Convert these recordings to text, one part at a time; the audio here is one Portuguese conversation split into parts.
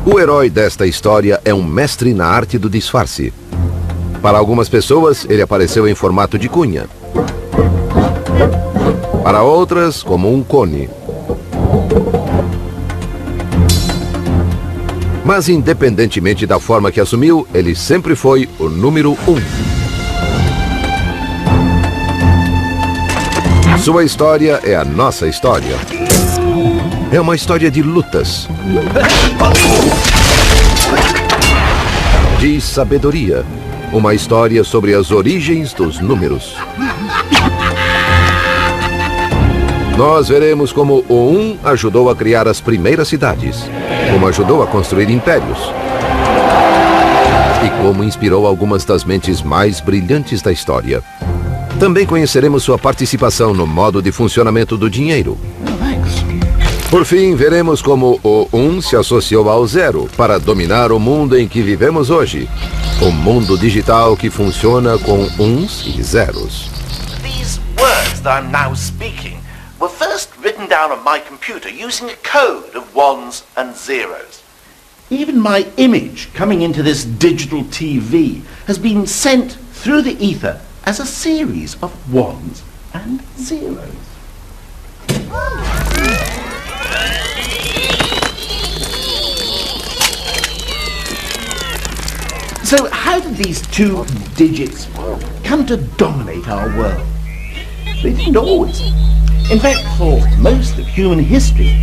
O herói desta história é um mestre na arte do disfarce. Para algumas pessoas, ele apareceu em formato de cunha. Para outras, como um cone. Mas, independentemente da forma que assumiu, ele sempre foi o número 1. Sua história é a nossa história. É uma história de lutas, de sabedoria. Uma história sobre as origens dos números. Nós veremos como o 1 ajudou a criar as primeiras cidades, como ajudou a construir impérios e como inspirou algumas das mentes mais brilhantes da história. Também conheceremos sua participação no modo de funcionamento do dinheiro. Por fim, veremos como o 1 se associou ao 0 para dominar o mundo em que vivemos hoje. Um mundo digital que funciona com 1s e 0s. These words that I'm now speaking were first written down on my computer using a code of 1s and 0s. Even my image coming into this digital TV has been sent through the ether as a series of 1s and 0s. So how did these two digits come to dominate our world? They didn't always. In fact, for most of human history,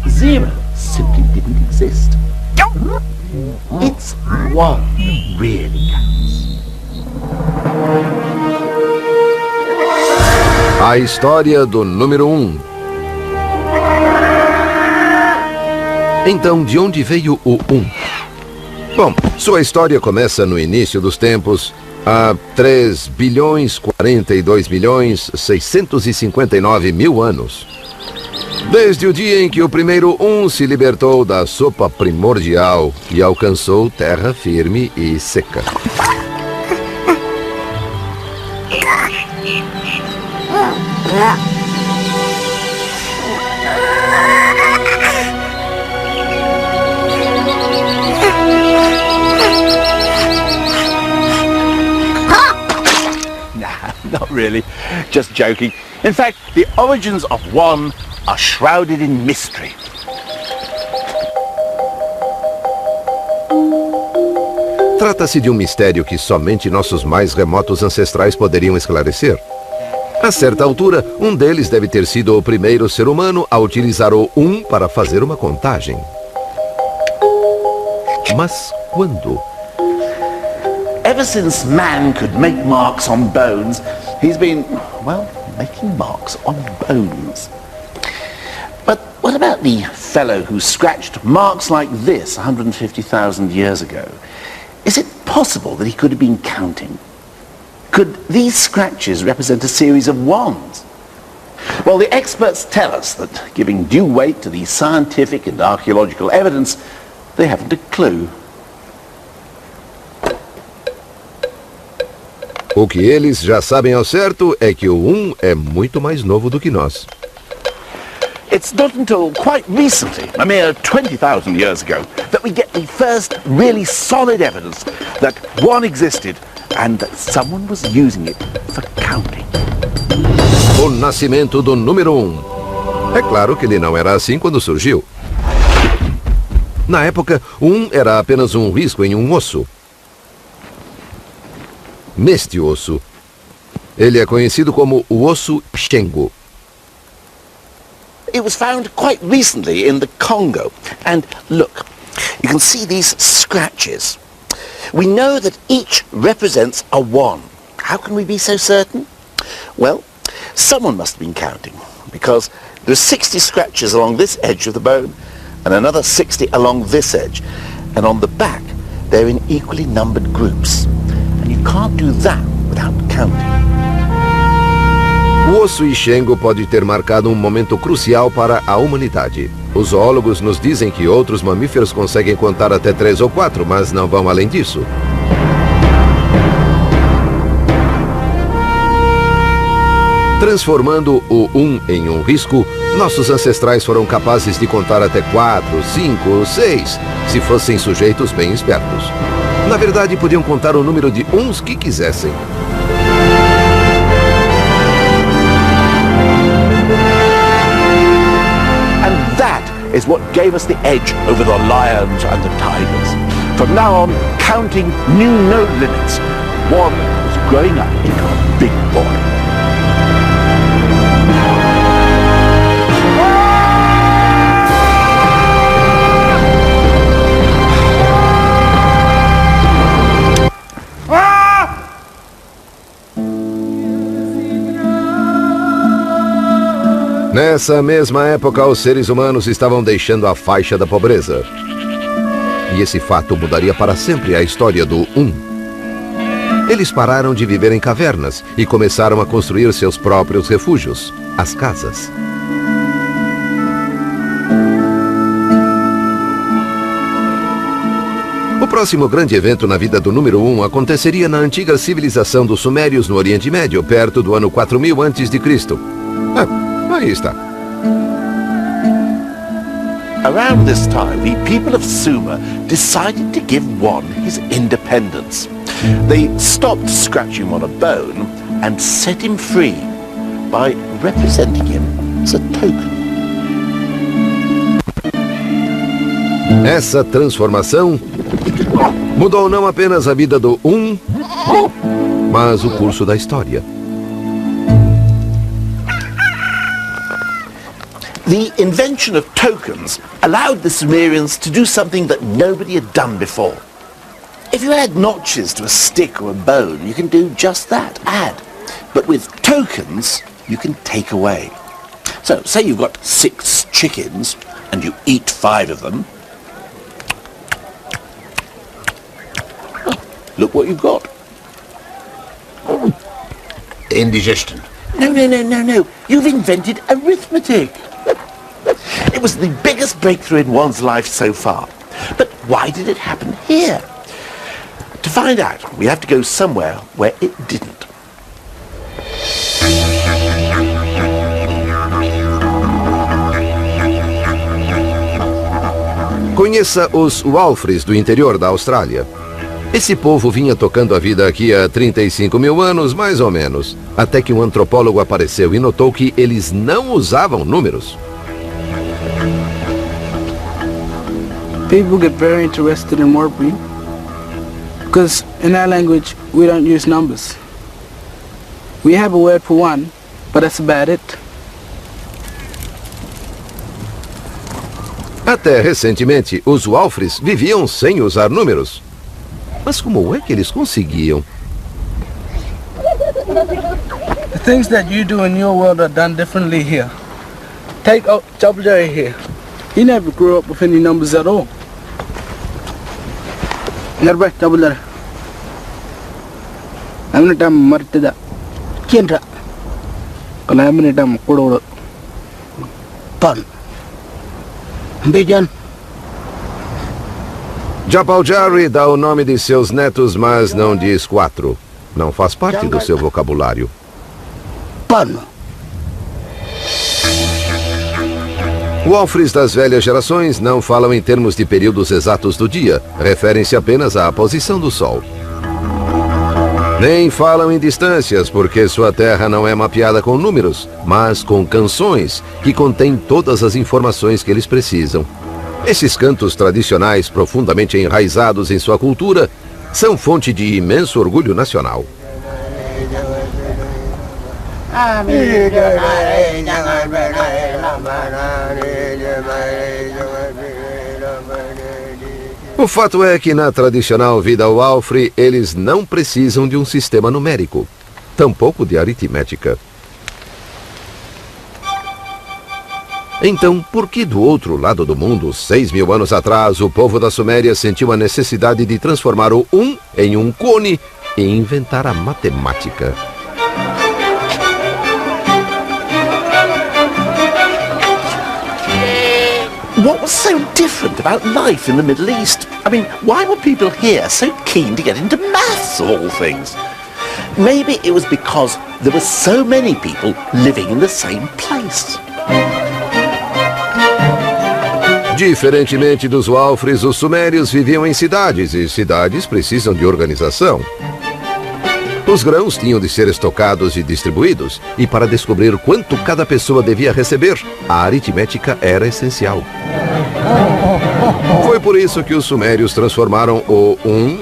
0 simply didn't exist. It's 1 that really counts. A história do número 1. Então, de onde veio o 1? Bom, sua história começa no início dos tempos, há 3.042.659.000 anos. Desde o dia em que o primeiro 1 se libertou da sopa primordial e alcançou terra firme e seca. Not really, just joking. In fact, the origins of 1 are shrouded in mystery. Trata-se de um mistério que somente nossos mais remotos ancestrais poderiam esclarecer. A certa altura, um deles deve ter sido o primeiro ser humano a utilizar o 1 para fazer uma contagem. Mas quando? Ever since man could make marks on bones, he's been, well, making marks on bones. But what about the fellow who scratched marks like this 150,000 years ago? Is it possible that he could have been counting? Could these scratches represent a series of 1s? Well, the experts tell us that, giving due weight to the scientific and archaeological evidence, they haven't a clue. O que eles já sabem ao certo é que o 1 é muito mais novo do que nós. It's not until quite recently, a mere 20,000 years ago, that we get the first really solid evidence that 1 existed and that someone was using it for counting. O nascimento do número 1. É claro que ele não era assim quando surgiu. Na época, 1 era apenas um risco em um osso. Neste osso, ele é conhecido como o osso Shengo. It was found quite recently in the Congo. And look, you can see these scratches. We know that each represents a 1. How can we be so certain? Well, someone must have been counting, because there are 60 scratches along this edge of the bone and another 60 along this edge. And on the back, they're in equally numbered groups. And you can't do that without counting. O osso Shengo pode ter marcado um momento crucial para a humanidade. Os zoólogos nos dizem que outros mamíferos conseguem contar até 3 ou 4, mas não vão além disso. Transformando o 1 em um risco, nossos ancestrais foram capazes de contar até 4, 5 ou 6, se fossem sujeitos bem espertos. Na verdade, podiam contar o número de uns que quisessem. And that is what gave us the edge over the lions and the tigers. From now on, counting knew no limits. One was growing up into a big boy. Nessa mesma época, os seres humanos estavam deixando a faixa da pobreza. E esse fato mudaria para sempre a história do 1. Eles pararam de viver em cavernas e começaram a construir seus próprios refúgios, as casas. O próximo grande evento na vida do número 1 aconteceria na antiga civilização dos Sumérios no Oriente Médio, perto do ano 4000 a.C. Aí está. Around this time, the people of Sumer decided to give one his independence. They stopped scratching him on a bone and set him free by representing him as a token. Essa transformação mudou não apenas a vida do 1, mas o curso da história. The invention of tokens allowed the Sumerians to do something that nobody had done before. If you add notches to a stick or a bone, you can do just that, add. But with tokens, you can take away. So, say you've got 6 chickens and you eat 5 of them. Oh, look what you've got. Indigestion. No. You've invented arithmetic. It was the biggest breakthrough in one's life so far. But why did it happen here? To find out, we have to go somewhere where it didn't. Conheça os Walfres do interior da Austrália. Esse povo vinha tocando a vida aqui há 35 mil anos, mais ou menos, até que um antropólogo apareceu e notou que eles não usavam números. People get very interested in wordplay because in our language we don't use numbers. We have a word for one, but that's about it. Até recentemente, os Walfres viviam sem usar números. Mas como é que eles conseguiam? The things that you do in your world are done differently here. Take Jabberjay here. He never grew up with any numbers at all. Never Jabberjay. I'm not married. Kendra. Calamity Kudo. Pun. Bijan. Jabberjay dá o nome de seus netos, mas não diz 4. Não faz parte do seu vocabulário. Pun. Walfres das velhas gerações não falam em termos de períodos exatos do dia, referem-se apenas à posição do sol. Nem falam em distâncias, porque sua terra não é mapeada com números, mas com canções que contêm todas as informações que eles precisam. Esses cantos tradicionais, profundamente enraizados em sua cultura, são fonte de imenso orgulho nacional. O fato é que na tradicional vida Walfre, eles não precisam de um sistema numérico, tampouco de aritmética. Então, por que do outro lado do mundo, 6.000 anos atrás, o povo da Suméria sentiu a necessidade de transformar o 1 em um cone e inventar a matemática? What was so different about life in the Middle East? I mean, why were people here so keen to get into maths, of all things? maybe it was because there were so many people living in the same place. Diferentemente dos Walfres, os sumérios viviam em cidades, e cidades precisam de organização. Os grãos tinham de ser estocados e distribuídos, e para descobrir quanto cada pessoa devia receber, a aritmética era essencial. Foi por isso que os sumérios transformaram o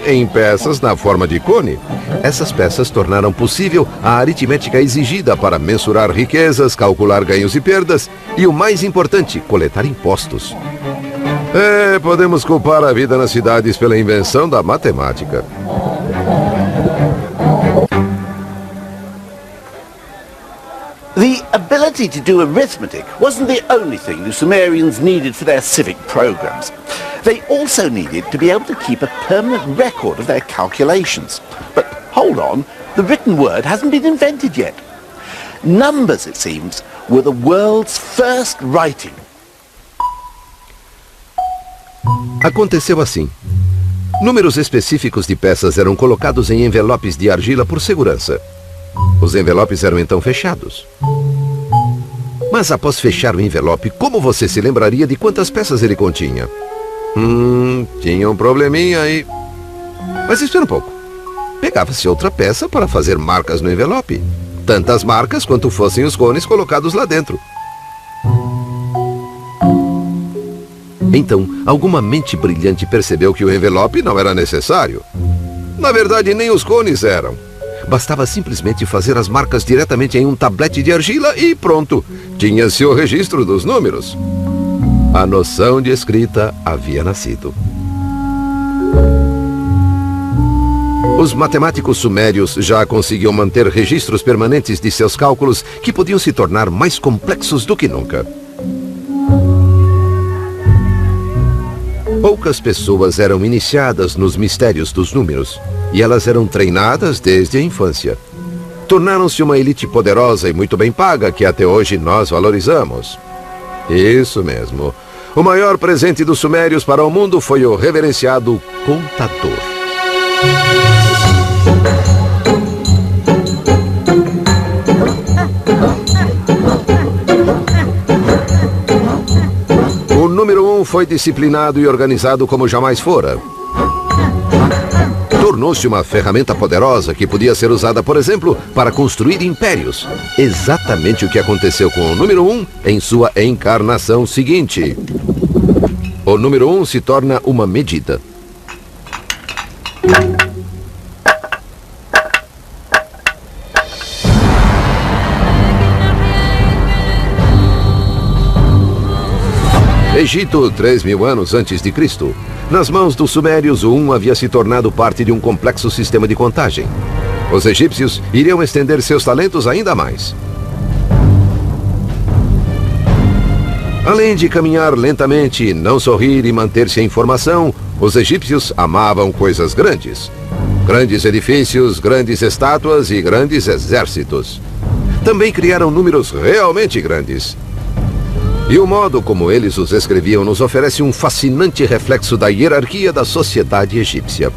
em peças na forma de cone. Essas peças tornaram possível a aritmética exigida para mensurar riquezas, calcular ganhos e perdas e, o mais importante, coletar impostos. Podemos culpar a vida nas cidades pela invenção da matemática. The ability to do arithmetic wasn't the only thing the Sumerians needed for their civic programs. They also needed to be able to keep a permanent record of their calculations. But hold on, the written word hasn't been invented yet. Numbers, it seems, were the world's first writing. Aconteceu assim. Números específicos de peças eram colocados em envelopes de argila por segurança. Os envelopes eram então fechados. Mas após fechar o envelope, como você se lembraria de quantas peças ele continha? Tinha um probleminha aí. Mas espera um pouco. Pegava-se outra peça para fazer marcas no envelope. Tantas marcas quanto fossem os cones colocados lá dentro. Então, alguma mente brilhante percebeu que o envelope não era necessário. Na verdade, nem os cones eram. Bastava simplesmente fazer as marcas diretamente em um tablete de argila e pronto. Tinha-se o registro dos números. A noção de escrita havia nascido. Os matemáticos sumérios já conseguiam manter registros permanentes de seus cálculos que podiam se tornar mais complexos do que nunca. Poucas pessoas eram iniciadas nos mistérios dos números, e elas eram treinadas desde a infância. Tornaram-se uma elite poderosa e muito bem paga que até hoje nós valorizamos. Isso mesmo. O maior presente dos sumérios para o mundo foi o reverenciado contador. O número 1 foi disciplinado e organizado como jamais fora. Tornou-se uma ferramenta poderosa que podia ser usada, por exemplo, para construir impérios. Exatamente o que aconteceu com o número 1 em sua encarnação seguinte. O número 1 se torna uma medida. Egito, 3.000 anos antes de Cristo. Nas mãos dos sumérios, o 1 havia se tornado parte de um complexo sistema de contagem. Os egípcios iriam estender seus talentos ainda mais. Além de caminhar lentamente, não sorrir e manter-se em formação, os egípcios amavam coisas grandes. Grandes edifícios, grandes estátuas e grandes exércitos. Também criaram números realmente grandes. E o modo como eles os escreviam nos oferece um fascinante reflexo da hierarquia da sociedade egípcia.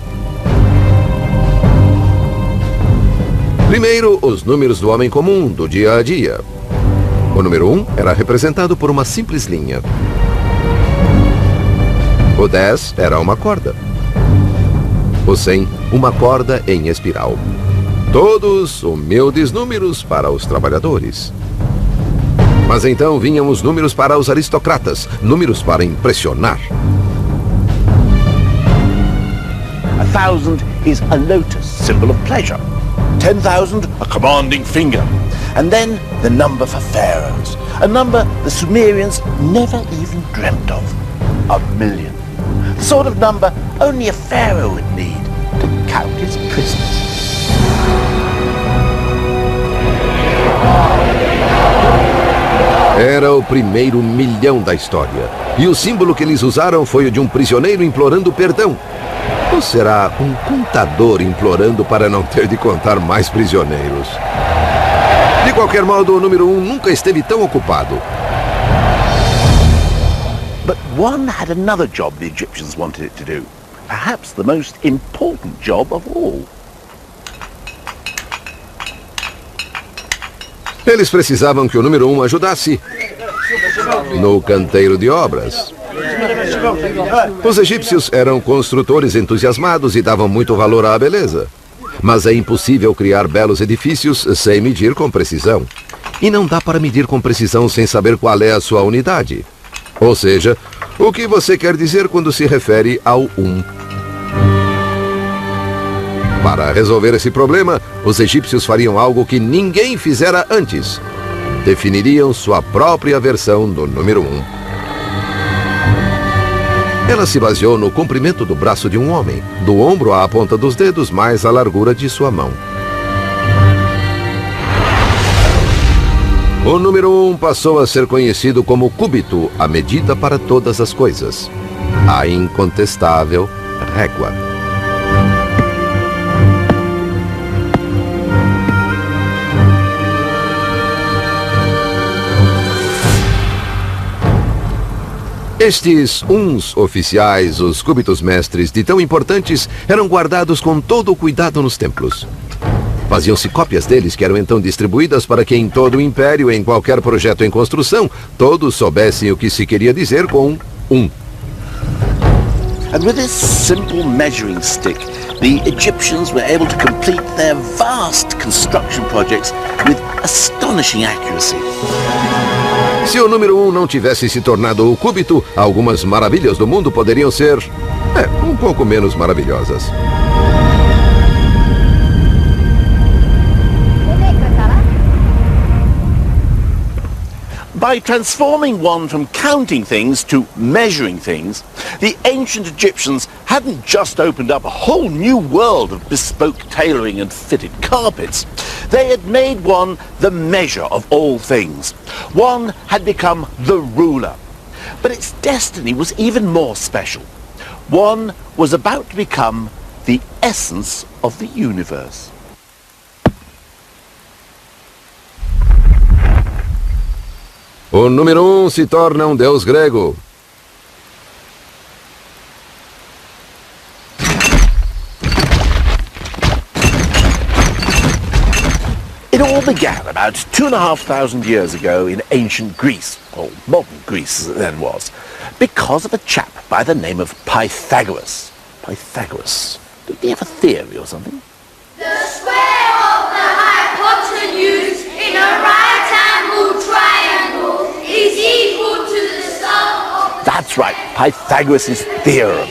Primeiro, os números do homem comum, do dia a dia. O número 1 era representado por uma simples linha. O 10 era uma corda. O 100, uma corda em espiral. Todos humildes números para os trabalhadores. Mas então vinham os números para os aristocratas, números para impressionar. 1,000 is a lotus, symbol of pleasure. 10,000, a commanding finger. And then the number for pharaohs, a number the Sumerians never even dreamt of. 1,000,000. The sort of number only a pharaoh would need to count his prisoners. Era o primeiro 1.000.000 da história. E o símbolo que eles usaram foi o de um prisioneiro implorando perdão. Ou será um contador implorando para não ter de contar mais prisioneiros? De qualquer modo, o número 1 nunca esteve tão ocupado. But one had another job the Egyptians wanted it to do. Perhaps the most important job of all. Eles precisavam que o número 1 ajudasse no canteiro de obras. Os egípcios eram construtores entusiasmados e davam muito valor à beleza. Mas é impossível criar belos edifícios sem medir com precisão. E não dá para medir com precisão sem saber qual é a sua unidade. Ou seja, o que você quer dizer quando se refere ao 1. Para resolver esse problema, os egípcios fariam algo que ninguém fizera antes. Definiriam sua própria versão do número 1. Ela se baseou no comprimento do braço de um homem, do ombro à ponta dos dedos mais a largura de sua mão. O número 1 passou a ser conhecido como cúbito, a medida para todas as coisas. A incontestável régua. Estes uns oficiais, os cúbitos mestres de tão importantes, eram guardados com todo o cuidado nos templos. Faziam-se cópias deles que eram então distribuídas para que em todo o império, em qualquer projeto em construção, todos soubessem o que se queria dizer com 1. And with this simple measuring stick, the Egyptians were able to complete their vast construction projects with astonishing accuracy. Se o número 1 não tivesse se tornado o cúbito, algumas maravilhas do mundo poderiam ser, um pouco menos maravilhosas. By transforming one from counting things to measuring things, the ancient Egyptians hadn't just opened up a whole new world of bespoke tailoring and fitted carpets. They had made one the measure of all things. One had become the ruler. But its destiny was even more special. One was about to become the essence of the universe. O número 1 se torna um deus grego. It all began about 2,500 years ago in ancient Greece, or modern Greece as it then was, because of a chap by the name of Pythagoras. Pythagoras. Did he have a theory or something? The square of the hypotenuse in a right-angled triangle is equal to the sum of... That's right, Pythagoras' theorem.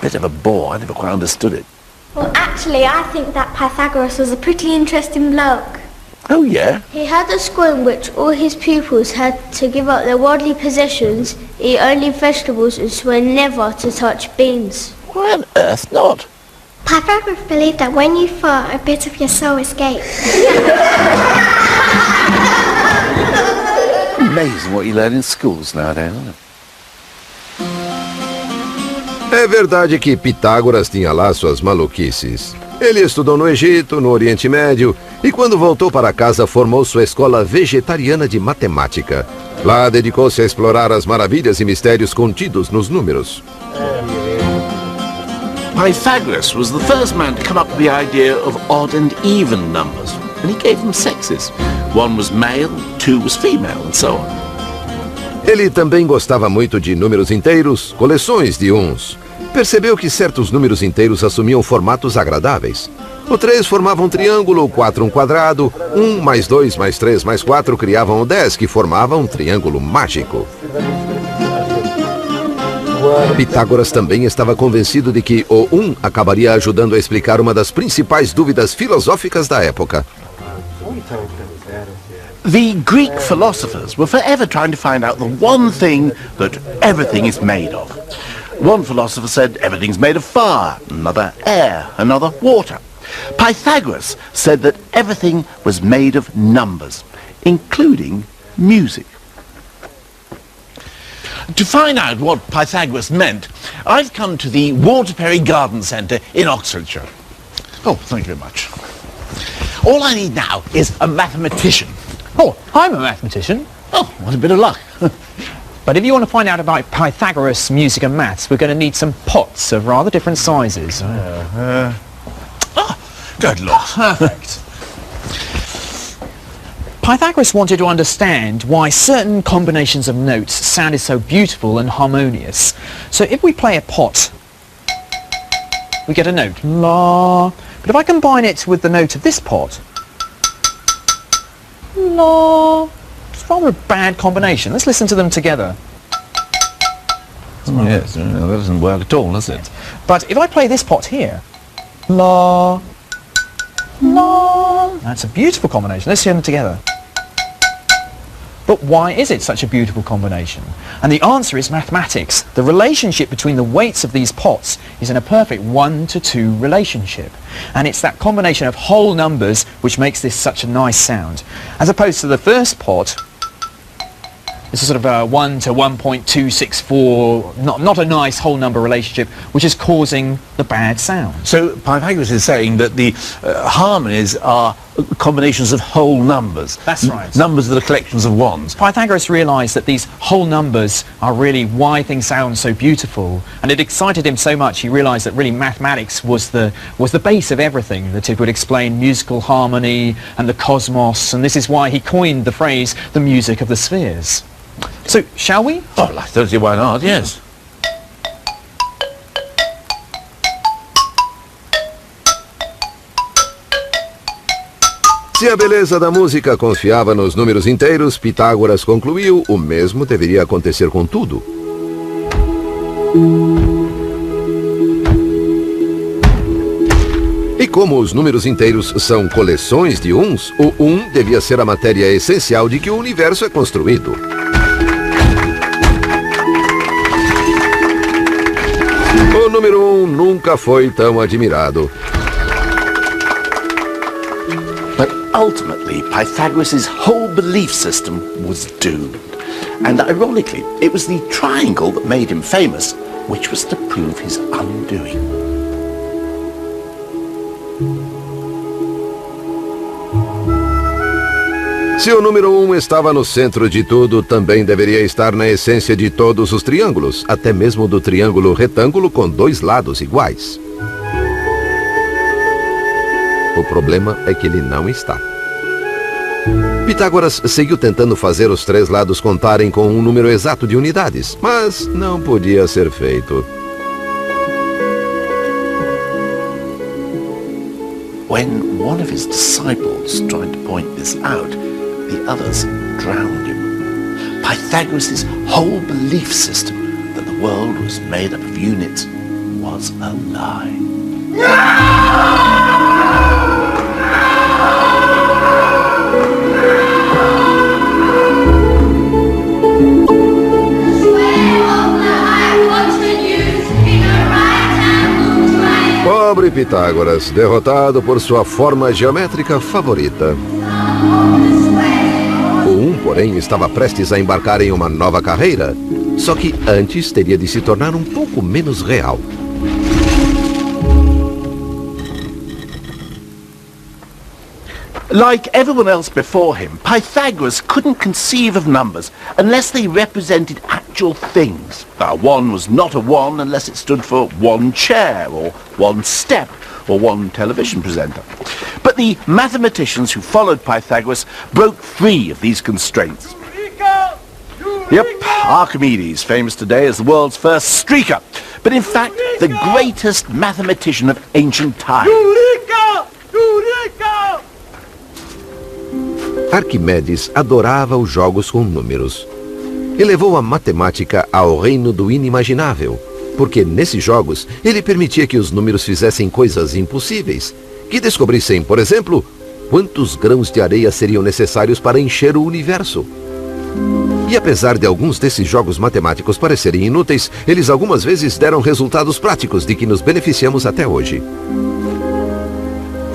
Bit of a bore, I never quite understood it. Well, actually, I think that Pythagoras was a pretty interesting bloke. Oh, yeah? He had a school in which all his pupils had to give up their worldly possessions, eat only vegetables, and swear never to touch beans. Why on earth not? Pythagoras believed that when you fart, a bit of your soul escapes. Amazing what you learn in schools nowadays, isn't it? É verdade que Pitágoras tinha lá suas maluquices. Ele estudou no Egito, no Oriente Médio, e quando voltou para casa formou sua escola vegetariana de matemática. Lá dedicou-se a explorar as maravilhas e mistérios contidos nos números. Pythagoras was the first man to come up with the idea of odd and even numbers, and he gave them sexes. 1 was male, 2 was female, and so on. Ele também gostava muito de números inteiros, coleções de uns. Percebeu que certos números inteiros assumiam formatos agradáveis. O 3 formava um triângulo, o 4 um quadrado, 1 mais 2 mais 3 mais 4 criavam o 10, que formava um triângulo mágico. Pitágoras também estava convencido de que o 1 acabaria ajudando a explicar uma das principais dúvidas filosóficas da época. The Greek philosophers were forever trying to find out the one thing that everything is made of. One philosopher said everything's made of fire, another air, another water. Pythagoras said that everything was made of numbers, including music. To find out what Pythagoras meant, I've come to the Waterperry Garden Centre in Oxfordshire. Oh, thank you very much. All I need now is a mathematician. Oh, I'm a mathematician. Oh, what a bit of luck. But if you want to find out about Pythagoras, music and maths, we're going to need some pots of rather different sizes. Good luck. Perfect. Pythagoras wanted to understand why certain combinations of notes sounded so beautiful and harmonious. So if we play a pot, we get a note, la. But if I combine it with the note of this pot, la, it's rather a bad combination. Let's listen to them together. Oh, yes, that doesn't work at all, does it? But if I play this pot here, la, la, that's a beautiful combination. Let's hear them together. But why is it such a beautiful combination? And the answer is mathematics. The relationship between the weights of these pots is in a perfect 1-to-2 relationship. And it's that combination of whole numbers which makes this such a nice sound. As opposed to the first pot, this is sort of a 1 to 1.264, not a nice whole number relationship, which is causing the bad sound. So Pythagoras is saying that the harmonies are combinations of whole numbers. That's right. Numbers that are collections of ones. Pythagoras realized that these whole numbers are really why things sound so beautiful, and it excited him so much he realized that really mathematics was the base of everything, that it would explain musical harmony and the cosmos, and this is why he coined the phrase the music of the spheres. So, shall we? Oh, I don't see why not, yes. Se a beleza da música confiava nos números inteiros, Pitágoras concluiu, o mesmo deveria acontecer com tudo. E como os números inteiros são coleções de uns, o 1 devia ser a matéria essencial de que o universo é construído. O número 1 nunca foi tão admirado. But ultimately, Pythagoras' whole belief system was doomed. And ironically, it was the triangle that made him famous, which was to prove his undoing. Se o número 1 estava no centro de tudo, também deveria estar na essência de todos os triângulos, até mesmo do triângulo retângulo com dois lados iguais. O problema é que ele não está. Pitágoras seguiu tentando fazer os três lados contarem com um número exato de unidades, mas não podia ser feito. When one of his disciples tried to point this out, the others drowned him. Pythagoras' whole belief system that the world was made up of units was a lie. Pobre Pitágoras, derrotado por sua forma geométrica favorita. O 1, porém, estava prestes a embarcar em uma nova carreira, só que antes teria de se tornar um pouco menos real. Like everyone else before him, Pythagoras couldn't conceive of numbers unless they represented actual things. Now, 1 was not a 1 unless it stood for one chair, or one step, or one television presenter. But the mathematicians who followed Pythagoras broke free of these constraints. Yep, Archimedes, famous today as the world's first streaker, but in fact the greatest mathematician of ancient times. Arquimedes adorava os jogos com números. E levou a matemática ao reino do inimaginável, porque nesses jogos ele permitia que os números fizessem coisas impossíveis, que descobrissem, por exemplo, quantos grãos de areia seriam necessários para encher o universo. E apesar de alguns desses jogos matemáticos parecerem inúteis, eles algumas vezes deram resultados práticos de que nos beneficiamos até hoje.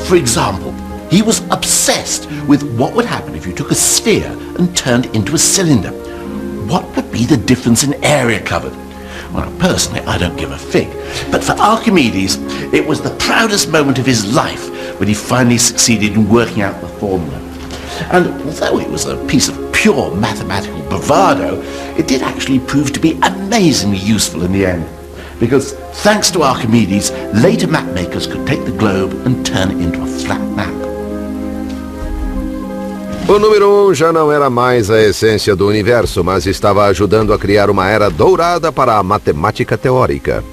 For example, he was obsessed with what would happen if you took a sphere and turned it into a cylinder. What would be the difference in area covered? Well, personally, I don't give a fig. But for Archimedes, it was the proudest moment of his life when he finally succeeded in working out the formula. And although it was a piece of pure mathematical bravado, it did actually prove to be amazingly useful in the end. Because thanks to Archimedes, later mapmakers could take the globe and turn it into a flat map. O número 1 já não era mais a essência do universo, mas estava ajudando a criar uma era dourada para a matemática teórica.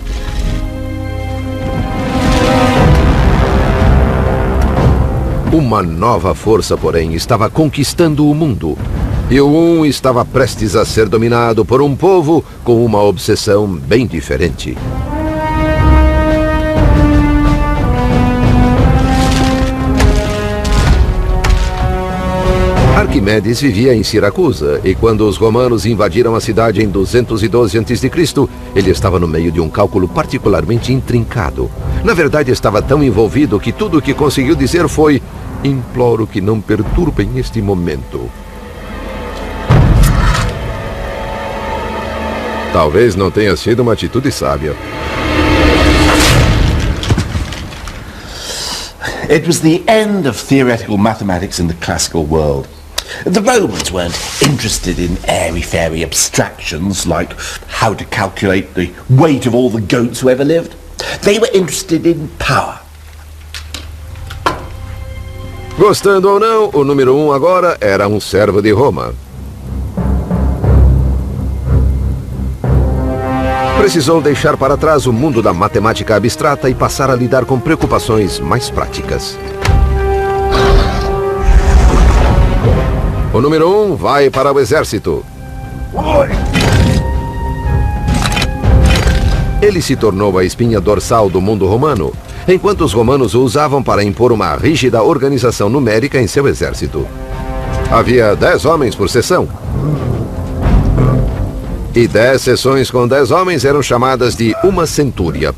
Uma nova força, porém, estava conquistando o mundo. E o 1 estava prestes a ser dominado por um povo com uma obsessão bem diferente. Arquimedes vivia em Siracusa, e quando os romanos invadiram a cidade em 212 a.C., ele estava no meio de um cálculo particularmente intrincado. Na verdade, estava tão envolvido que tudo o que conseguiu dizer foi: "Imploro que não perturbem este momento." Talvez não tenha sido uma atitude sábia. It was the end of theoretical mathematics in the classical world. The Romans weren't interested in airy-fairy abstractions like how to calculate the weight of all the goats who ever lived. They were interested in power. Gostando ou não, o número 1 agora era um servo de Roma. Precisou deixar para trás o mundo da matemática abstrata e passar a lidar com preocupações mais práticas. O número 1 vai para o exército. Ele se tornou a espinha dorsal do mundo romano, enquanto os romanos o usavam para impor uma rígida organização numérica em seu exército. Havia 10 homens por seção. E 10 seções com 10 homens eram chamadas de uma centúria.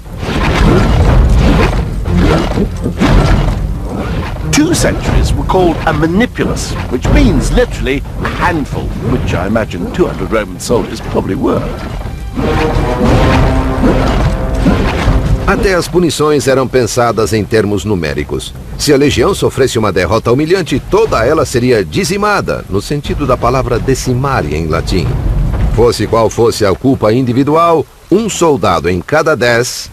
2 centuries were called a manipulus, which means literally a handful, which I imagine 200 Roman soldiers probably were. Até as punições eram pensadas em termos numéricos. Se a legião sofresse uma derrota humilhante, toda ela seria dizimada, no sentido da palavra decimare em latim. Fosse qual fosse a culpa individual, um soldado em cada 10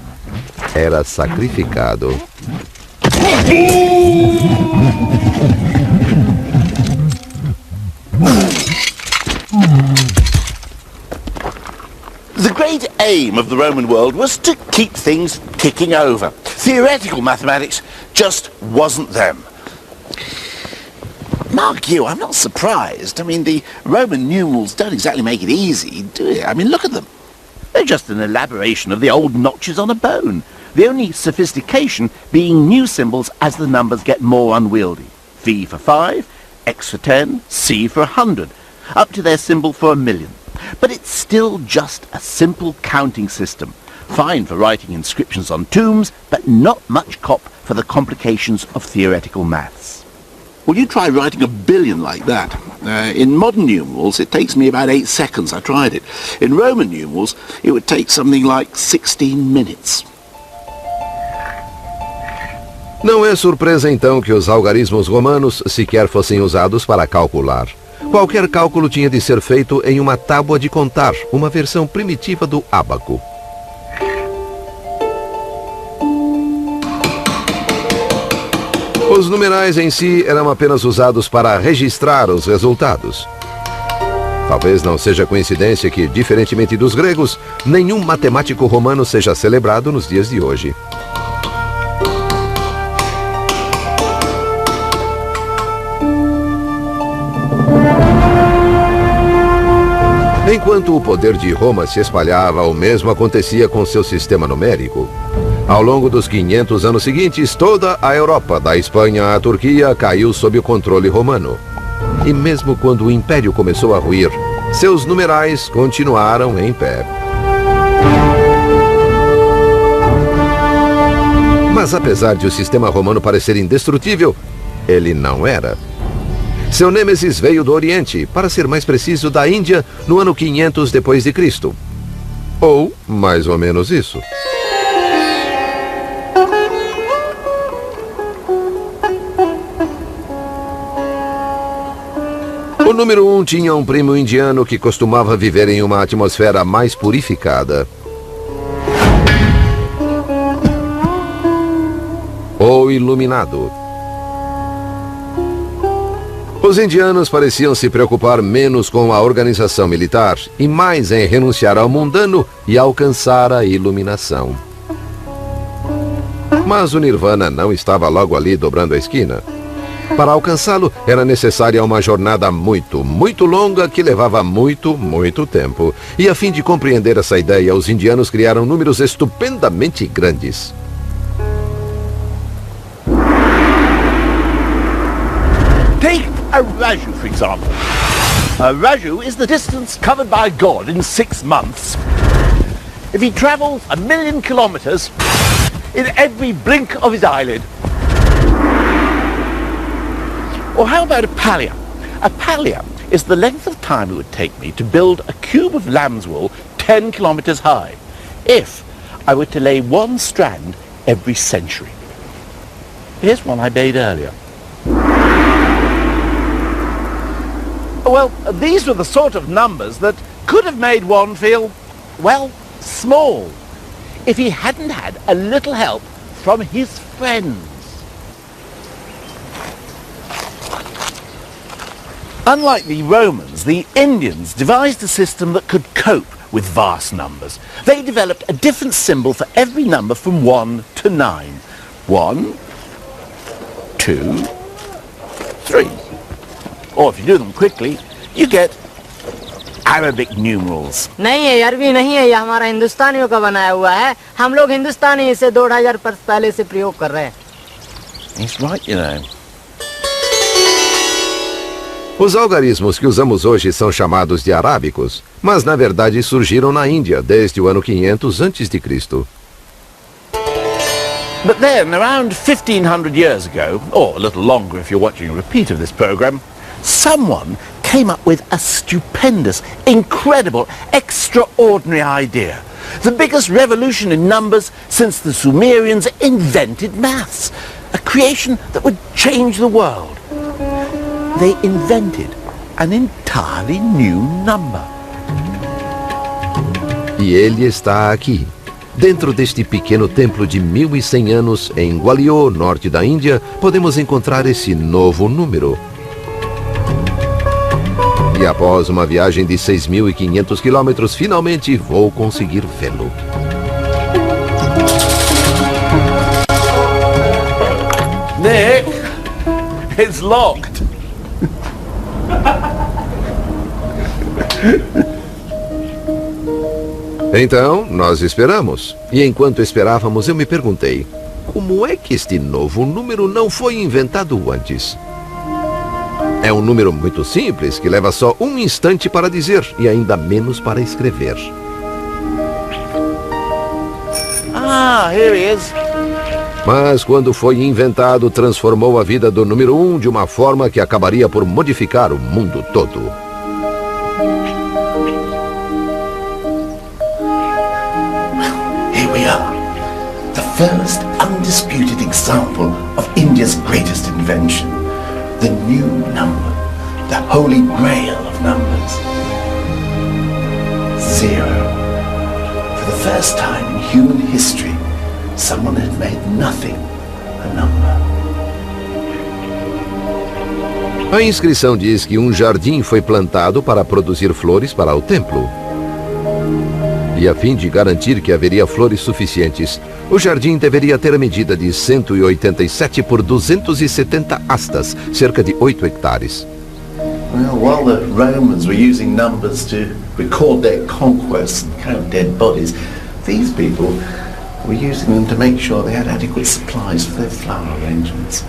era sacrificado. The great aim of the Roman world was to keep things ticking over. Theoretical mathematics just wasn't them. Mark you, I'm not surprised. I mean, the Roman numerals don't exactly make it easy, do they? I mean, look at them. They're just an elaboration of the old notches on a bone. The only sophistication being new symbols as the numbers get more unwieldy. V for 5, X for 10, C for 100, up to their symbol for 1,000,000. But it's still just a simple counting system. Fine for writing inscriptions on tombs, but not much cop for the complications of theoretical maths. Well, you try writing 1,000,000,000 like that. In modern numerals, it takes me about 8 seconds. I tried it. In Roman numerals, it would take something like 16 minutes. Não é surpresa então que os algarismos romanos sequer fossem usados para calcular. Qualquer cálculo tinha de ser feito em uma tábua de contar, uma versão primitiva do ábaco. Os numerais em si eram apenas usados para registrar os resultados. Talvez não seja coincidência que, diferentemente dos gregos, nenhum matemático romano seja celebrado nos dias de hoje. Enquanto o poder de Roma se espalhava, o mesmo acontecia com seu sistema numérico. Ao longo dos 500 anos seguintes, toda a Europa, da Espanha à Turquia, caiu sob o controle romano. E mesmo quando o império começou a ruir, seus numerais continuaram em pé. Mas apesar de o sistema romano parecer indestrutível, ele não era. Seu nêmesis veio do Oriente, para ser mais preciso, da Índia, no ano 500 depois de Cristo. Ou mais ou menos isso. O número 1 tinha um primo indiano que costumava viver em uma atmosfera mais purificada. O Iluminado. Os indianos pareciam se preocupar menos com a organização militar e mais em renunciar ao mundano e alcançar a iluminação. Mas o Nirvana não estava logo ali dobrando a esquina. Para alcançá-lo, era necessária uma jornada muito, muito longa que levava muito, muito tempo. E a fim de compreender essa ideia, os indianos criaram números estupendamente grandes. Take a Raju, for example. A Raju is the distance covered by God in 6 months. If he travels 1,000,000 kilometers in every blink of his eyelid. Or how about a pallium? A pallium is the length of time it would take me to build a cube of lamb's wool 10 kilometers high, if I were to lay one strand every century. Here's one I made earlier. Well, these were the sort of numbers that could have made one feel, well, small, if he hadn't had a little help from his friends. Unlike the Romans, the Indians devised a system that could cope with vast numbers. They developed a different symbol for every number from 1 to 9. 1, 2, 3. Or if you do them quickly, you get Arabic numerals. नहीं है, अरबी नहीं है, ये हमारा हिंदुस्तानियों का बनाया हुआ है. हम लोग हिंदुस्तानी इसे 2000 वर्ष पहले से प्रयोग कर रहे हैं. He's right, you know. Os algarismos que usamos hoje são chamados de arábicos, mas na verdade surgiram na Índia desde o ano 500 a.C. But then, around 1500 years ago, or a little longer if you're watching a repeat of this program, someone came up with a stupendous, incredible, extraordinary idea. The biggest revolution in numbers since the Sumerians invented maths. A creation that would change the world. They invented an entirely new number. E ele está aqui, dentro deste pequeno templo de 1100 anos em Gwalior, norte da Índia, podemos encontrar esse novo número. E após uma viagem de 6.500 quilômetros, finalmente vou conseguir vê-lo. Nick, it's locked. Então, nós esperamos. E enquanto esperávamos, eu me perguntei, como é que este novo número não foi inventado antes? É um número muito simples, que leva só um instante para dizer e ainda menos para escrever. Ah, here he is. Mas quando foi inventado, transformou a vida do número 1 de uma forma que acabaria por modificar o mundo todo. Here we are. The first undisputed example of India's greatest invention. The new number. The holy grail of numbers. 0. For the first time in human history, someone had made nothing a number. A inscrição diz que um jardim foi plantado para produzir flores para o templo. E a fim de garantir que haveria flores suficientes, o jardim deveria ter a medida de 187 por 270 astas, cerca de 8 hectares. Well, while the Romans were using numbers to record their conquests and count dead bodies, these people were using them to make sure they had adequate supplies for their flower arrangements.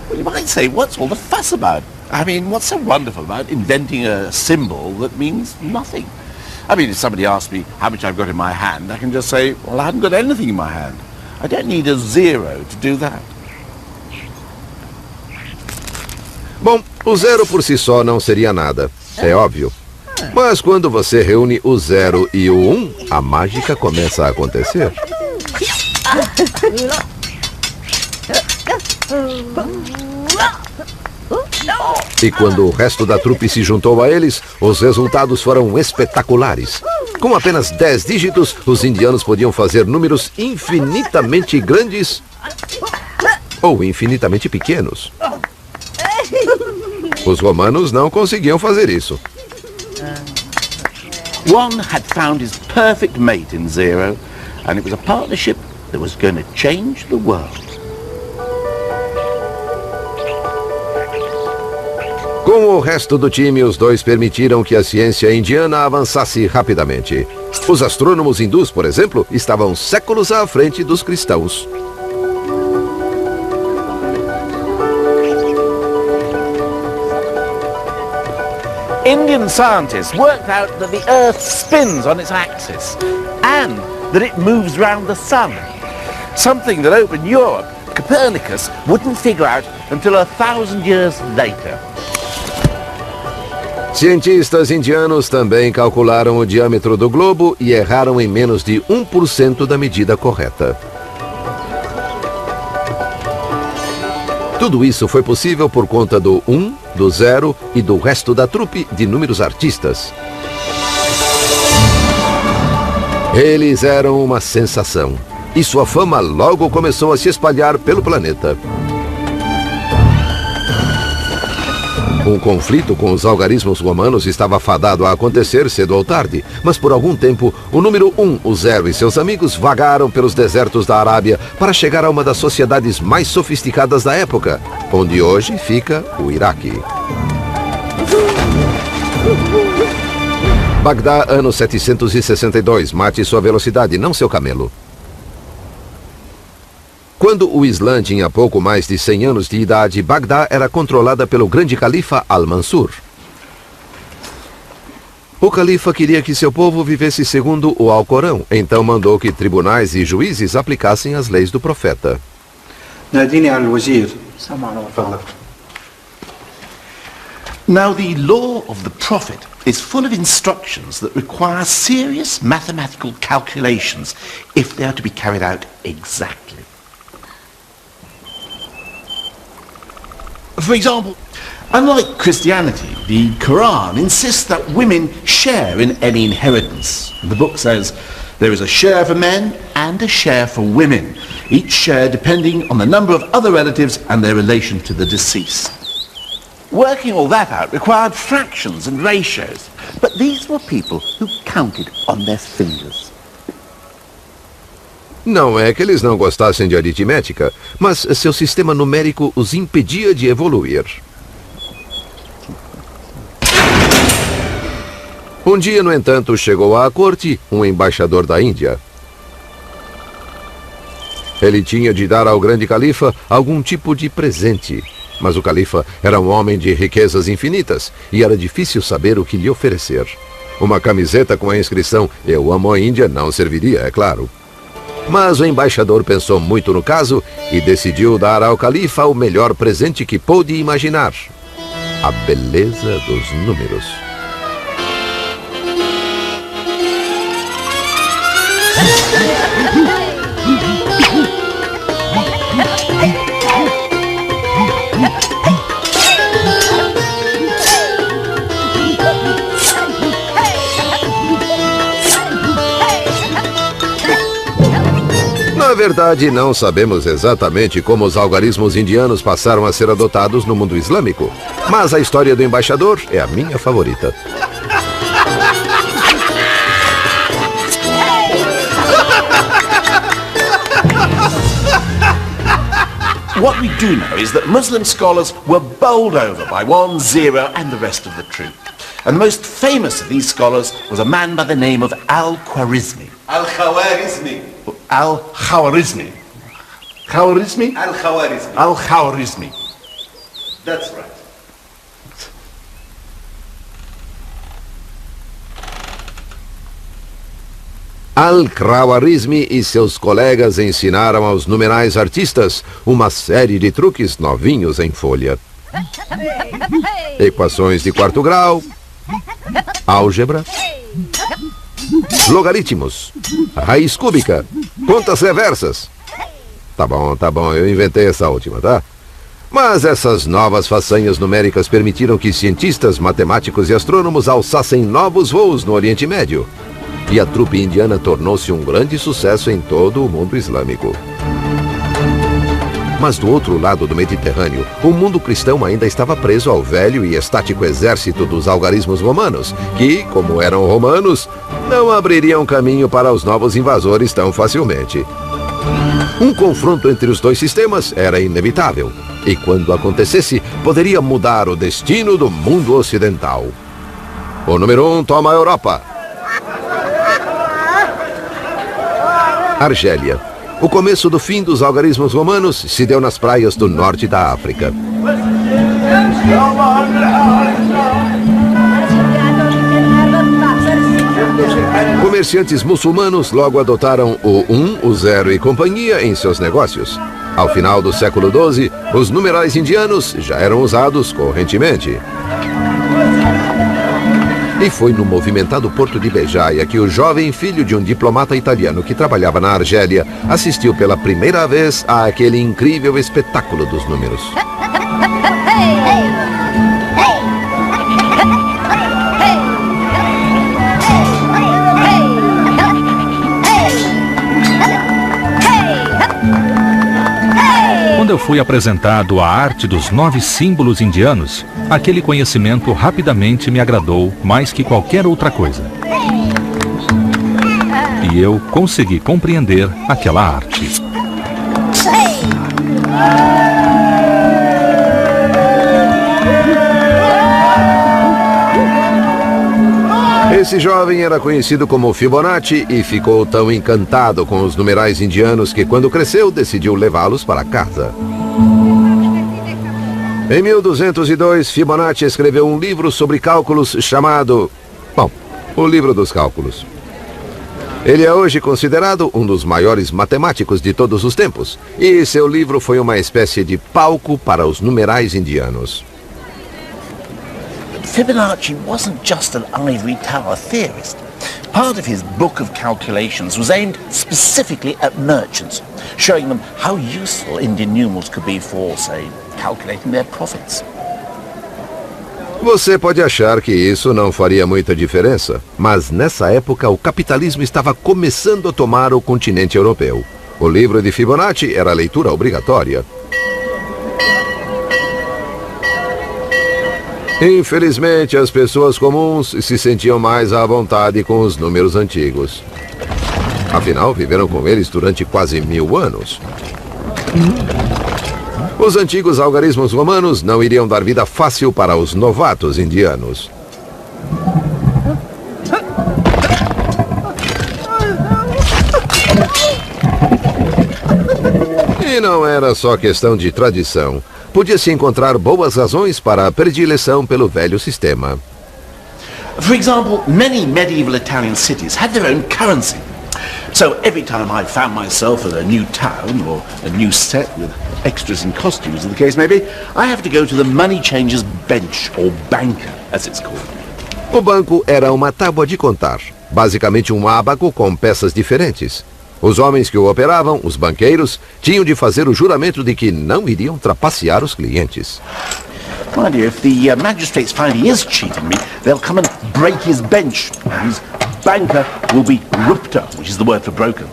Well, you might say, what's all the fuss about? I mean, what's so wonderful about inventing a symbol that means nothing? I mean, if somebody asks me how much I've got in my hand, I can just say, well, I haven't got anything in my hand. I don't need a 0 to do that. Bom, o 0 por si só não seria nada, é óbvio. Mas quando você reúne o 0 e o 1, a mágica começa a acontecer. E quando o resto da trupe se juntou a eles, os resultados foram espetaculares. Com apenas 10 dígitos, os indianos podiam fazer números infinitamente grandes ou infinitamente pequenos. Os romanos não conseguiam fazer isso. One had found his perfect mate in Zero, and it was a partnership that was going to change the world. Com o resto do time, os dois permitiram que a ciência indiana avançasse rapidamente. Os astrônomos hindus, por exemplo, estavam séculos à frente dos cristãos. Indian scientists worked out that the Earth spins on its axis and that it moves round the sun. Something that over in Europe, Copernicus wouldn't figure out until 1,000 years later. Cientistas indianos também calcularam o diâmetro do globo e erraram em menos de 1% da medida correta. Tudo isso foi possível por conta do 1, do 0 e do resto da trupe de inúmeros artistas. Eles eram uma sensação, e sua fama logo começou a se espalhar pelo planeta. Um conflito com os algarismos romanos estava fadado a acontecer cedo ou tarde, mas por algum tempo, o número 1, o 0 e seus amigos vagaram pelos desertos da Arábia para chegar a uma das sociedades mais sofisticadas da época, onde hoje fica o Iraque. Bagdá, ano 762. Mate sua velocidade, não seu camelo. Quando o Islã tinha pouco mais de 100 anos de idade, Bagdá era controlada pelo grande califa Al-Mansur. O califa queria que seu povo vivesse segundo o Alcorão, então mandou que tribunais e juízes aplicassem as leis do profeta. Now, the law of the Prophet is full of instructions that require serious mathematical calculations if they are to be carried out exactly. For example, unlike Christianity, the Quran insists that women share in any inheritance. The book says there is a share for men and a share for women, each share depending on the number of other relatives and their relation to the deceased. Working all that out required fractions and ratios, but these were people who counted on their fingers. Não é que eles não gostassem de aritmética, mas seu sistema numérico os impedia de evoluir. Um dia, no entanto, chegou à corte um embaixador da Índia. Ele tinha de dar ao grande califa algum tipo de presente, mas o califa era um homem de riquezas infinitas e era difícil saber o que lhe oferecer. Uma camiseta com a inscrição "Eu amo a Índia" não serviria, é claro. Mas o embaixador pensou muito no caso e decidiu dar ao califa o melhor presente que pôde imaginar: a beleza dos números. Na verdade, não sabemos exatamente como os algarismos indianos passaram a ser adotados no mundo islâmico, mas a história do embaixador é a minha favorita. What we do know is that Muslim scholars were bowled over by 1, 0 and the rest of the troop. And the most famous of these scholars was a man by the name of Al-Khwarizmi. Al-Khwarizmi. Al-Khwarizmi. Khwarizmi? Al-Khwarizmi. Al-Khwarizmi. That's right. Al-Khwarizmi e seus colegas ensinaram aos numerais artistas uma série de truques novinhos em folha. Equações de quarto grau, álgebra, logaritmos, raiz cúbica, contas reversas. Tá bom, eu inventei essa última, tá? Mas essas novas façanhas numéricas permitiram que cientistas, matemáticos e astrônomos alçassem novos voos no Oriente Médio. E a trupe indiana tornou-se um grande sucesso em todo o mundo islâmico. Mas do outro lado do Mediterrâneo, o mundo cristão ainda estava preso ao velho e estático exército dos algarismos romanos, que, como eram romanos, não abririam caminho para os novos invasores tão facilmente. Um confronto entre os dois sistemas era inevitável, e quando acontecesse, poderia mudar o destino do mundo ocidental. O número 1 toma a Europa. Argélia. O começo do fim dos algarismos romanos se deu nas praias do norte da África. Comerciantes muçulmanos logo adotaram o 1, o 0 e companhia em seus negócios. Ao final do século XII, os numerais indianos já eram usados correntemente. E foi no movimentado porto de Bejaia que o jovem filho de um diplomata italiano que trabalhava na Argélia assistiu pela primeira vez àquele incrível espetáculo dos números. Quando eu fui apresentado à arte dos 9 símbolos indianos, aquele conhecimento rapidamente me agradou mais que qualquer outra coisa. E eu consegui compreender aquela arte. Esse jovem era conhecido como Fibonacci e ficou tão encantado com os numerais indianos que, quando cresceu, decidiu levá-los para casa. Em 1202, Fibonacci escreveu um livro sobre cálculos chamado... o Livro dos Cálculos. Ele é hoje considerado um dos maiores matemáticos de todos os tempos, e seu livro foi uma espécie de palco para os numerais indianos. Fibonacci wasn't just an ivory tower theorist. Part of his book of calculations was aimed specifically at merchants, showing them how useful Indian numerals could be for, say, calculating their profits. Você pode achar que isso não faria muita diferença, mas nessa época o capitalismo estava começando a tomar o continente europeu. O livro de Fibonacci era leitura obrigatória. Infelizmente, as pessoas comuns se sentiam mais à vontade com os números antigos. Afinal, viveram com eles durante quase 1000 anos. Os antigos algarismos romanos não iriam dar vida fácil para os novatos indianos. E não era só questão de tradição. Podia-se encontrar boas razões para a predileção pelo velho sistema. For example, many medieval Italian cities had their own currency. So every time I found myself at a new town or a new set with extras and costumes, as the case may be, I have to go to the money changer's bench, or banker, as it's called. O banco era uma tábua de contar, basicamente um ábaco com peças diferentes. Os homens que o operavam, os banqueiros, tinham de fazer o juramento de que não iriam trapacear os clientes. Mind you, if the magistrates find he is cheating me, they'll come and break his bench. His banker will be rupta, which is the word for broken.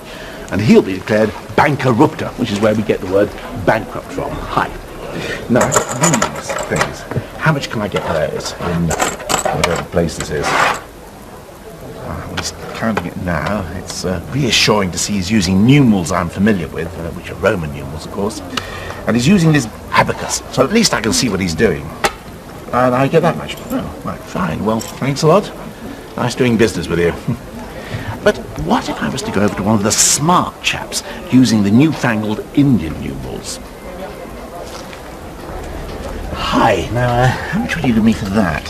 And he'll be declared bankerupta, which is where we get the word bankrupt from. Hi. Now, these things, how much can I get for those in whatever place this is? He's counting it now. It's reassuring to see he's using numerals I'm familiar with, which are Roman numerals, of course. And he's using this abacus, so at least I can see what he's doing. And I get that much. Oh, right, fine. Well, thanks a lot. Nice doing business with you. But what if I was to go over to one of the smart chaps using the newfangled Indian numerals? Hi. Now, how much would you give me for that?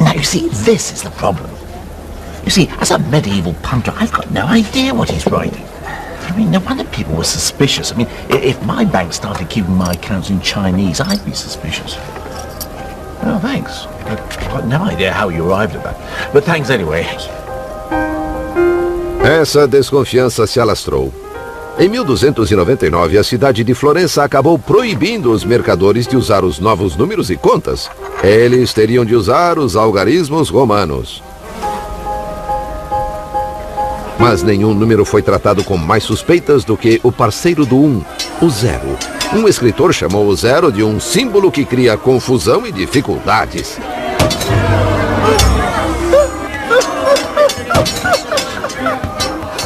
Now, you see, this is the problem. You see, as a medieval punter, I've got no idea what he's writing. I mean, no wonder people were suspicious. I mean, if my bank started keeping my accounts in Chinese, I'd be suspicious. Oh, thanks. I've got no idea how you arrived at that. But thanks anyway. Essa desconfiança se alastrou. Em 1299, a cidade de Florença acabou proibindo os mercadores de usar os novos números e contas. Eles teriam de usar os algarismos romanos. Mas nenhum número foi tratado com mais suspeitas do que o parceiro do 1, o 0. Um escritor chamou o 0 de um símbolo que cria confusão e dificuldades.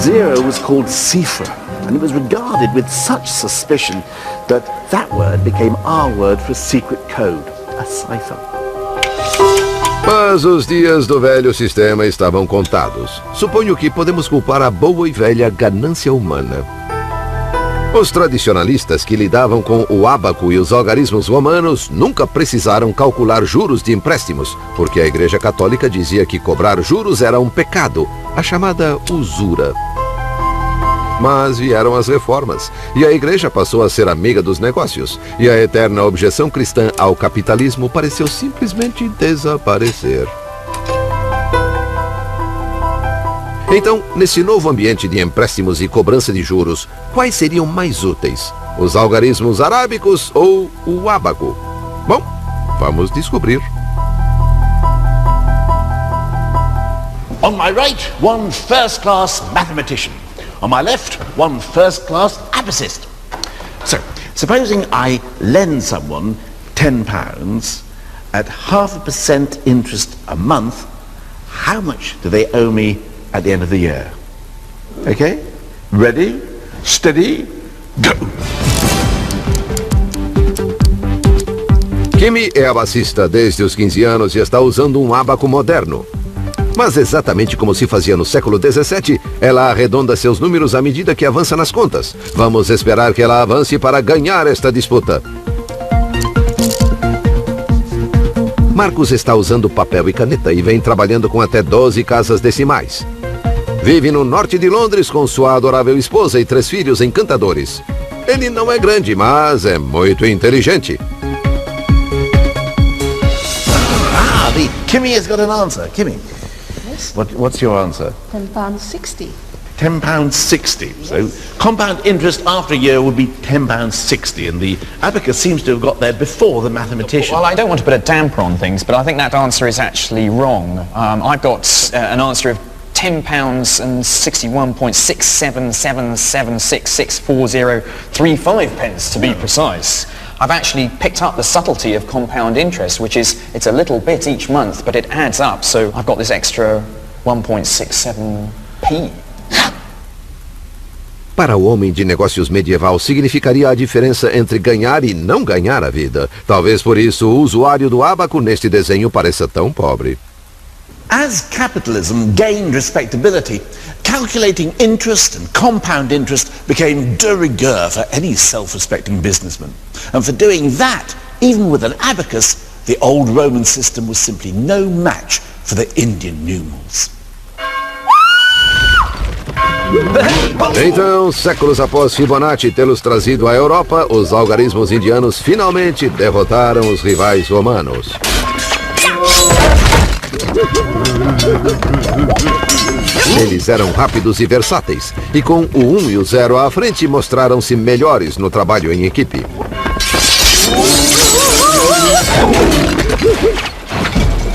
Zero was called cipher, and it was regarded with such suspicion that word became our word for secret code, a cipher. Mas os dias do velho sistema estavam contados. Suponho que podemos culpar a boa e velha ganância humana. Os tradicionalistas que lidavam com o ábaco e os algarismos romanos nunca precisaram calcular juros de empréstimos, porque a Igreja Católica dizia que cobrar juros era um pecado, a chamada usura. Mas vieram as reformas, e a Igreja passou a ser amiga dos negócios, e a eterna objeção cristã ao capitalismo pareceu simplesmente desaparecer. Então, nesse novo ambiente de empréstimos e cobrança de juros, quais seriam mais úteis? Os algarismos arábicos ou o ábaco? Bom, vamos descobrir. On my right, one first-class mathematician. On my left, one first-class abacist. So, supposing I lend someone £10 at 0.5% interest a month, how much do they owe me at the end of the year? Okay? Ready? Steady? Go! Kimi é abacista desde os 15 anos e está usando um ábaco moderno. Mas exatamente como se fazia no século XVII, ela arredonda seus números à medida que avança nas contas. Vamos esperar que ela avance para ganhar esta disputa. Marcos está usando papel e caneta e vem trabalhando com até 12 casas decimais. Vive no norte de Londres com sua adorável esposa e 3 filhos encantadores. Ele não é grande, mas é muito inteligente. The Kimmy has got an answer. Kimmy, what's your answer? £10.60. £10.60. So compound interest after a year would be £10.60, and the abacus seems to have got there before the mathematician. Well, I don't want to put a damper on things, but I think that answer is actually wrong. I've got an answer of £10.61.6777664035 to be precise. I've actually picked up the subtlety of compound interest, which is it's a little bit each month, but it adds up, so I've got this extra 1.67p. Para o homem de negócios medieval, significaria a diferença entre ganhar e não ganhar a vida. Talvez por isso o usuário do ábaco neste desenho pareça tão pobre. As capitalism gained respectability, calculating interest and compound interest became de rigueur for any self-respecting businessman. And for doing that, even with an abacus, the old Roman system was simply no match for the Indian numerals. Então, séculos após Fibonacci tê-los trazido à Europa, os algarismos indianos finalmente derrotaram os rivais romanos. Eles eram rápidos e versáteis, e com o 1 e o 0 à frente mostraram-se melhores no trabalho em equipe.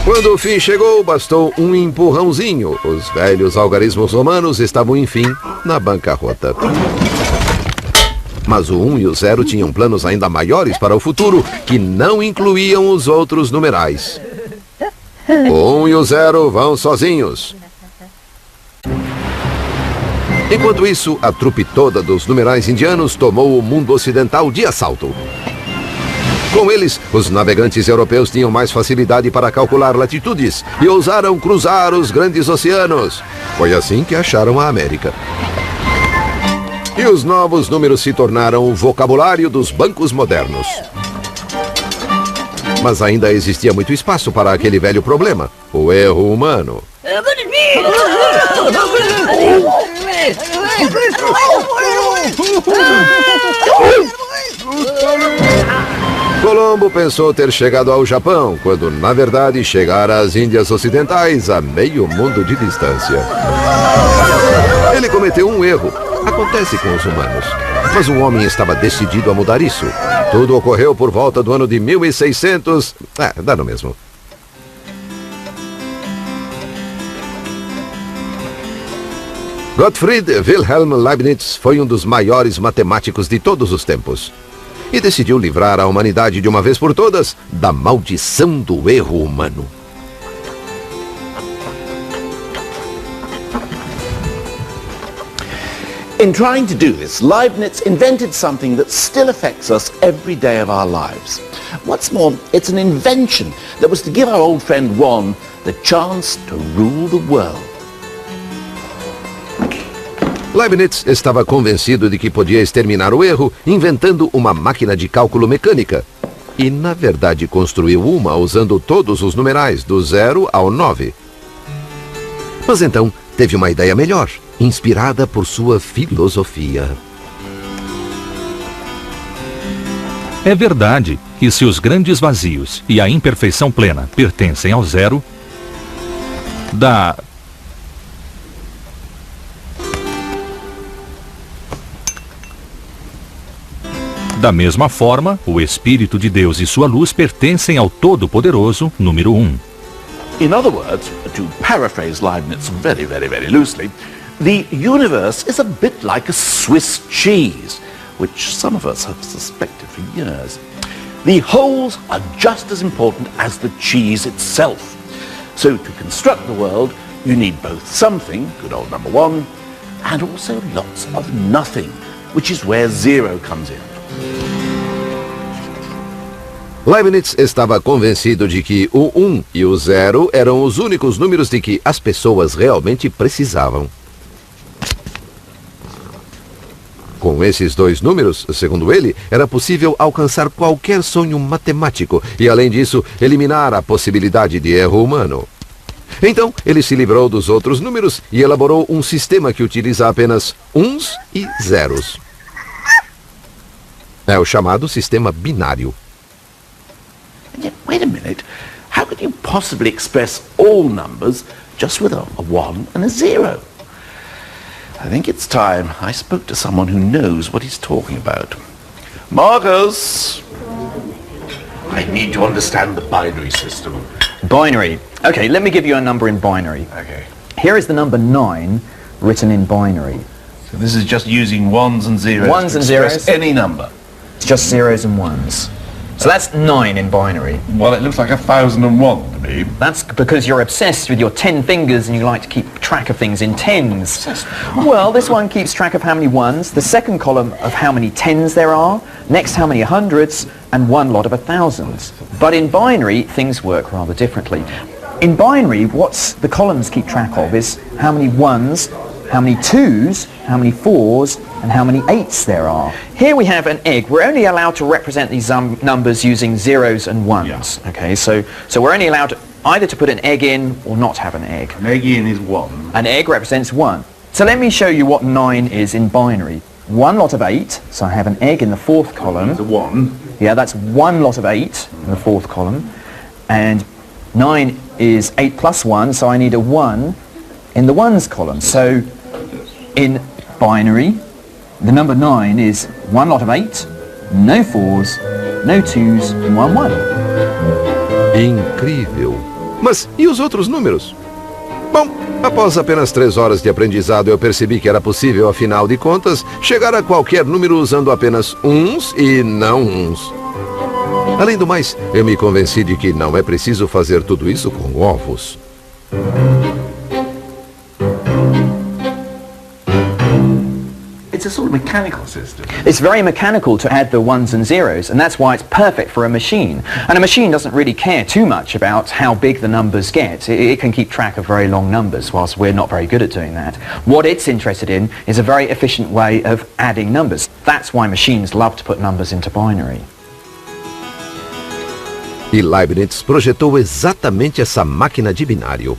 Quando o fim chegou, bastou um empurrãozinho. Os velhos algarismos romanos estavam, enfim, na bancarrota. Mas o 1 e o 0 tinham planos ainda maiores para o futuro, que não incluíam os outros numerais. O 1 e o 0 vão sozinhos. Enquanto isso, a trupe toda dos numerais indianos tomou o mundo ocidental de assalto. Com eles, os navegantes europeus tinham mais facilidade para calcular latitudes e ousaram cruzar os grandes oceanos. Foi assim que acharam a América. E os novos números se tornaram o vocabulário dos bancos modernos. Mas ainda existia muito espaço para aquele velho problema, o erro humano. Colombo pensou ter chegado ao Japão, quando na verdade chegara às Índias Ocidentais a meio mundo de distância. Ele cometeu um erro. Acontece com os humanos. Mas um homem estava decidido a mudar isso. Tudo ocorreu por volta do ano de 1600... dá no mesmo. Gottfried Wilhelm Leibniz foi um dos maiores matemáticos de todos os tempos e decidiu livrar a humanidade de uma vez por todas da maldição do erro humano. In trying to do this, Leibniz invented something that still affects us every day of our lives. What's more, it's an invention that was to give our old friend Juan the chance to rule the world. Leibniz estava convencido de que podia exterminar o erro inventando uma máquina de cálculo mecânica. E, na verdade, construiu uma usando todos os numerais, do 0 ao 9. Mas então, teve uma ideia melhor, inspirada por sua filosofia. É verdade que se os grandes vazios e a imperfeição plena pertencem ao zero, Da mesma forma, o Espírito de Deus e sua luz pertencem ao Todo-Poderoso, número 1. In other words, to paraphrase Leibniz very, very, very loosely, the universe is a bit like a Swiss cheese, which some of us have suspected for years. The holes are just as important as the cheese itself. So to construct the world, you need both something, good old number 1, and also lots of nothing, which is where 0 comes in. Leibniz estava convencido de que o 1 e o 0 eram os únicos números de que as pessoas realmente precisavam. Com esses dois números, segundo ele, era possível alcançar qualquer sonho matemático e, além disso, eliminar a possibilidade de erro humano. Então, ele se livrou dos outros números e elaborou um sistema que utiliza apenas uns e zeros. É o chamado sistema binário. Wait a minute, how could you possibly express all numbers just with a 1 and a 0? I think it's time I spoke to someone who knows what he's talking about. Marcus! I need to understand the binary system. Binary. Okay, let me give you a number in binary. Okay. Here is the number 9 written in binary. So this is just using 1s and 0s Ones to and express zeros. any number. It's just 0s and 1s. So that's 9 in binary. Well, it looks like 1001 to me. That's because you're obsessed with your 10 fingers and you like to keep track of things in tens. Well, this one keeps track of how many ones, the second column of how many tens there are, next how many hundreds, and one lot of 1000s. But in binary, things work rather differently. In binary, what the columns keep track of is how many ones, how many twos, how many fours, and how many 8s there are. Here we have an egg. We're only allowed to represent these numbers using 0s and 1s. Yeah. Okay, so we're only allowed either to put an egg in or not have an egg. An egg in is 1. An egg represents 1. So let me show you what 9 is in binary. One lot of 8, so I have an egg in the fourth column. It's a 1. Yeah, that's one lot of 8 in the fourth column. And 9 is 8 plus 1, so I need a 1 in the 1s column. So in binary, the number 9 is one lot of 8, no 4s, no 2s, and one 1. Incrível! Mas e os outros números? Bom, após apenas 3 horas de aprendizado, eu percebi que era possível, afinal de contas, chegar a qualquer número usando apenas uns e não uns. Além do mais, eu me convenci de que não é preciso fazer tudo isso com ovos. It's a sort of mechanical system. It's very mechanical to add the 1s and 0s, and that's why it's perfect for a machine. And a machine doesn't really care too much about how big the numbers get. It can keep track of very long numbers, whilst we're not very good at doing that. What it's interested in is a very efficient way of adding numbers. That's why machines love to put numbers into binary. E Leibniz projetou exatamente essa máquina de binário.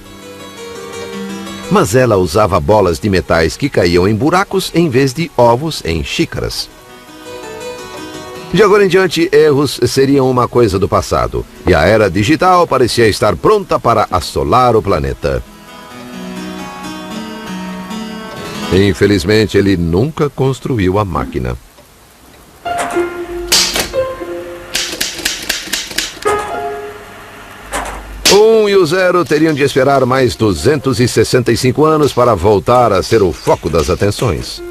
Mas ela usava bolas de metais que caíam em buracos em vez de ovos em xícaras. De agora em diante, erros seriam uma coisa do passado, e a era digital parecia estar pronta para assolar o planeta. Infelizmente, ele nunca construiu a máquina. O 1 e o 0 teriam de esperar mais 265 anos para voltar a ser o foco das atenções.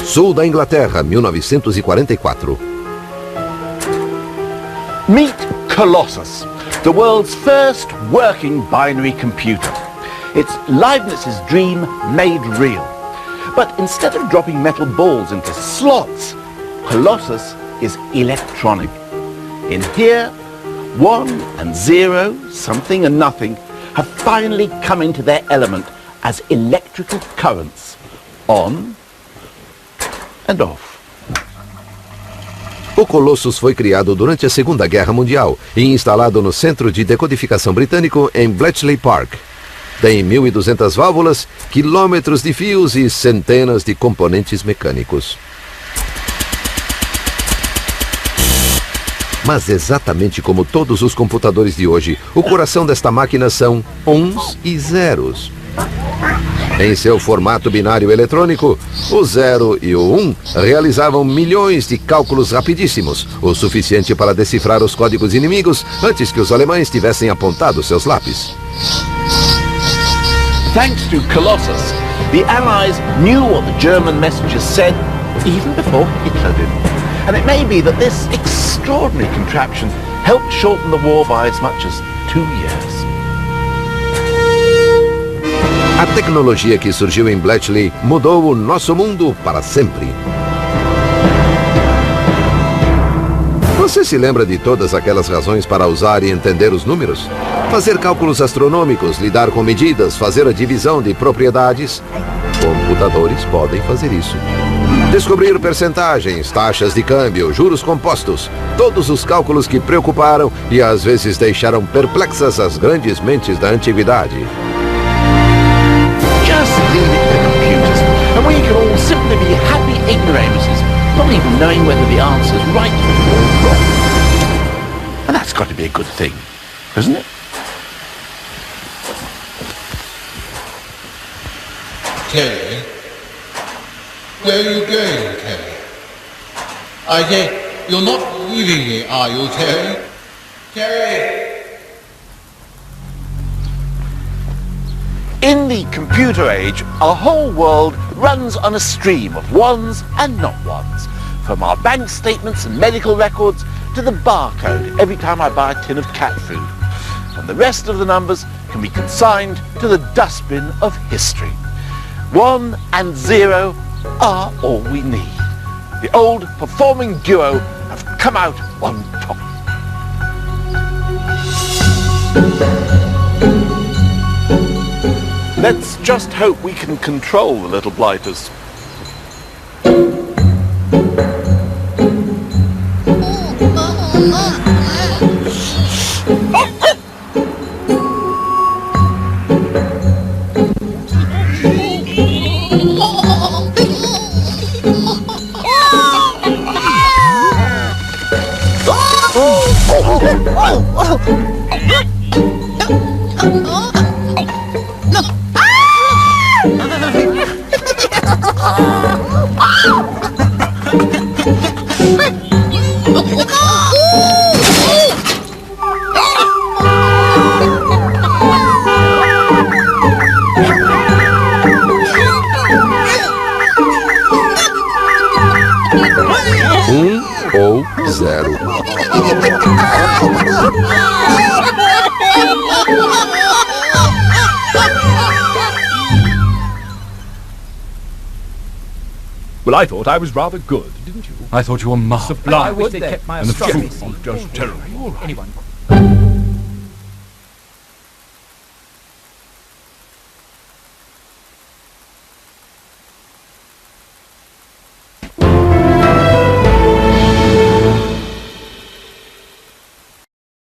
Sul da Inglaterra, 1944. Meet Colossus, the world's first working binary computer. It's Leibniz's dream made real. But instead of dropping metal balls into slots, Colossus is electronic. In here, 1 and 0, something and nothing, have finally come into their element as electrical currents, on and off. O Colossus foi criado durante a Segunda Guerra Mundial e instalado no Centro de Decodificação Britânico em Bletchley Park. Tem 1.200 válvulas, quilômetros de fios e centenas de componentes mecânicos. Mas exatamente como todos os computadores de hoje, o coração desta máquina são uns e zeros. Em seu formato binário eletrônico, o 0 e o 1 realizavam milhões de cálculos rapidíssimos, o suficiente para decifrar os códigos inimigos antes que os alemães tivessem apontado seus lápis. Thanks to Colossus, the Allies knew what the German messengers said even before Hitler did. And it may be that this extraordinary contraption helped shorten the war by as much as 2 years. A tecnologia que surgiu em Bletchley mudou o nosso mundo para sempre. Você se lembra de todas aquelas razões para usar e entender os números? Fazer cálculos astronômicos, lidar com medidas, fazer a divisão de propriedades? Computadores podem fazer isso. Descobrir percentagens, taxas de câmbio, juros compostos, todos os cálculos que preocuparam e às vezes deixaram perplexas as grandes mentes da antiguidade. Just leave it to the computers, and we can all simply be happy ignoramuses, not even knowing whether the answer's right or wrong. And that's got to be a good thing, isn't it? Terry? Where are you going, Terry? I say, you're not leaving me, are you, Terry? Terry! In the computer age, our whole world runs on a stream of ones and not ones. From our bank statements and medical records to the barcode every time I buy a tin of cat food. And the rest of the numbers can be consigned to the dustbin of history. 1 and 0 are all we need. The old performing duo have come out on top. Let's just hope we can control the little blighters. Ou 0. Well, I thought I was rather good, didn't you? I thought you were marvelous. Sublime. I wish they kept my astronomy just terrible. Anyone.